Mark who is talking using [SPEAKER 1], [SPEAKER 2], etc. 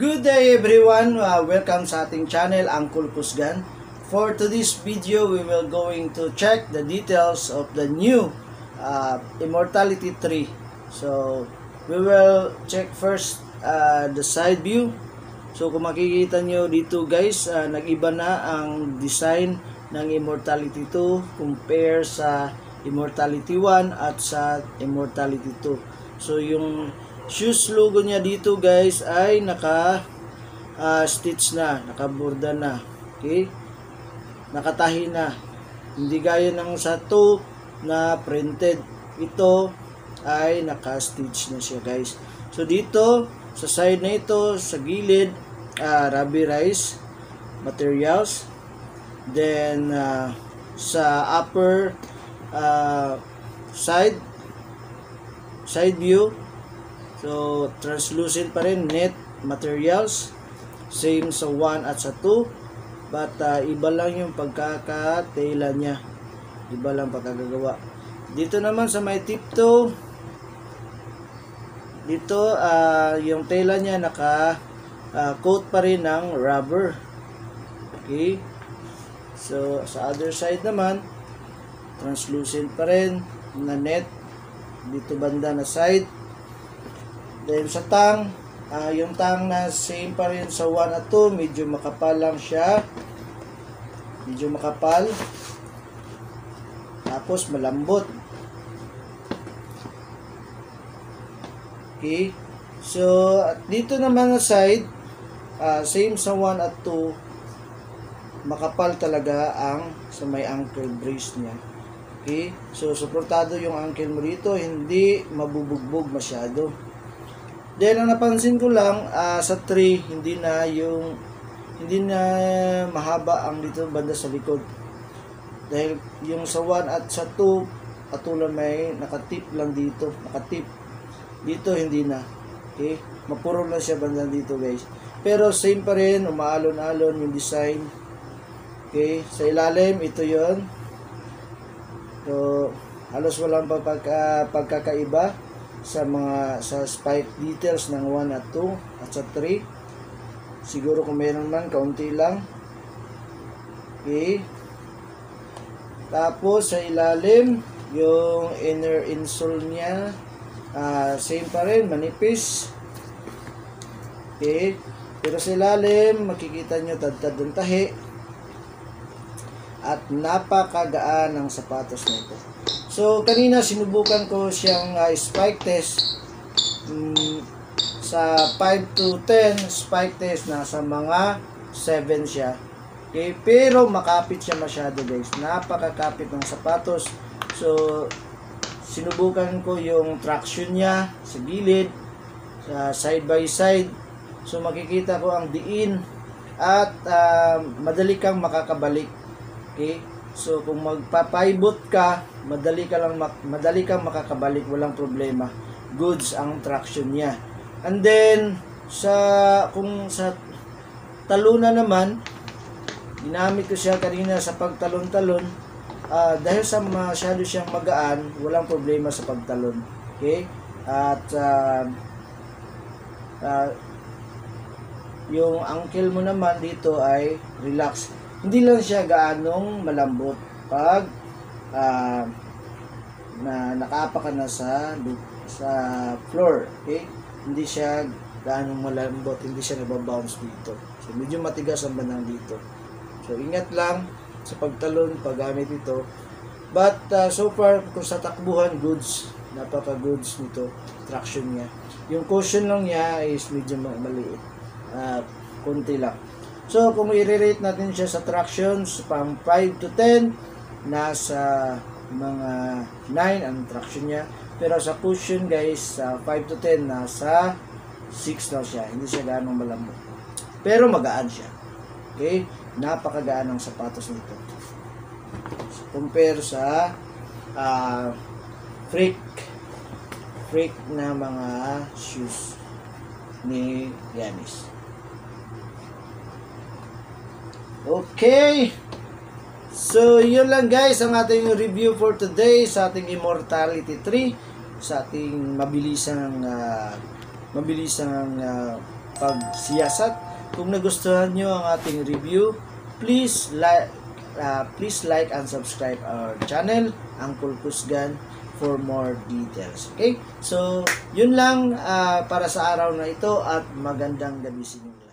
[SPEAKER 1] Good day everyone, welcome sa ating channel, Uncle Kusgan. For today's video, we will going to check the details of the new Immortality 3. So, we will check first the side view. So, kung makikita nyo dito guys, nag-iba na ang design ng Immortality 2 compare sa Immortality 1 at sa Immortality 2. So, yung shoes logo niya dito guys ay naka stitch na, nakaborda na. Okay? Nakatahi na. Hindi gaya ng sa 2 na printed. Ito ay naka-stitch na siya guys. So dito sa side na ito, sa gilid, rubberized materials. Then sa upper side view, so translucent pa rin, net materials, same sa 1 at sa 2, but iba lang yung pagkakatela niya, iba lang pagkagagawa. Dito naman sa may tip 2, dito yung tela niya naka coat pa rin ng rubber. Okay, so sa other side naman translucent pa rin na net dito banda na side. Then sa tang, yung tang na same pa rin sa 1 at 2, medyo makapal lang siya. Medyo makapal. Tapos malambot. Okay. So, dito naman na side, same sa 1 at 2, makapal talaga ang sa may ankle brace niya. Okay. So, suportado yung ankle mo dito, hindi mabubugbog masyado. Then ang napansin ko lang sa 3 hindi na mahaba ang dito banda sa likod. Dahil yung sa 1 at sa 2 patuloy may nakatip lang dito, nakatip. Dito hindi na. Okay? Mapuro lang siya banda dito, guys. Pero same pa rin, umaalon-alon yung design. Okay? Sa ilalim ito 'yon. So halos walang pagkakaiba sa spike details ng 1 at 2 at sa 3. Siguro kung meron man, kaunti lang. Okay. Tapos sa ilalim, yung inner insole niya, same pa rin, manipis. Okay. Pero sa ilalim, makikita nyo tad-tad ng tahi. At napakagaan ng sapatos nito. So, kanina sinubukan ko siyang spike test. Sa 5 to 10 spike test, nasa mga 7 siya. Okay? Pero makapit siya masyado guys. Napakakapit ng sapatos. So, sinubukan ko yung traction niya sa gilid, sa side by side. So, makikita ko ang diin at madali kang makakabalik. Okay? So kung magpapaibot ka, madali kang makakabalik, walang problema. Goods ang traction niya. And then kung sa talunan naman, ginamit ko siya kanina sa pagtalon-talon. Dahil sa masyado siyang magaan, walang problema sa pagtalon. Okay? At yung ankle mo naman dito ay relax. Hindi lang siya gaanong malambot pag nakapa ka na sa floor. Okay? Hindi siya gaanong malambot, hindi siya nababounce dito. So medyo matigas ang bandang dito. So ingat lang sa pagtalon paggamit ito. But so far kung sa takbuhan, goods, napaka-goods nito, traction niya. Yung cushion lang niya is medyo maliit. Kunti lang. So, kung i-rate natin siya sa tractions, pang 5 to 10, nasa mga 9 ang traction niya. Pero sa cushion, guys, sa 5 to 10, nasa 6 na siya. Hindi siya gaanong malambot. Pero magaan siya. Okay? Napakagaan ng sapatos nito. So, compare sa freak na mga shoes ni Giannis. Okay, so yun lang guys ang ating review for today sa ating Immortality 3, sa ating mabilisang pagsiyasat. Kung nagustuhan nyo ang ating review, please like and subscribe our channel, Uncle Kusgan, for more details. Okay? So, yun lang para sa araw na ito at magandang gabi sa inyo.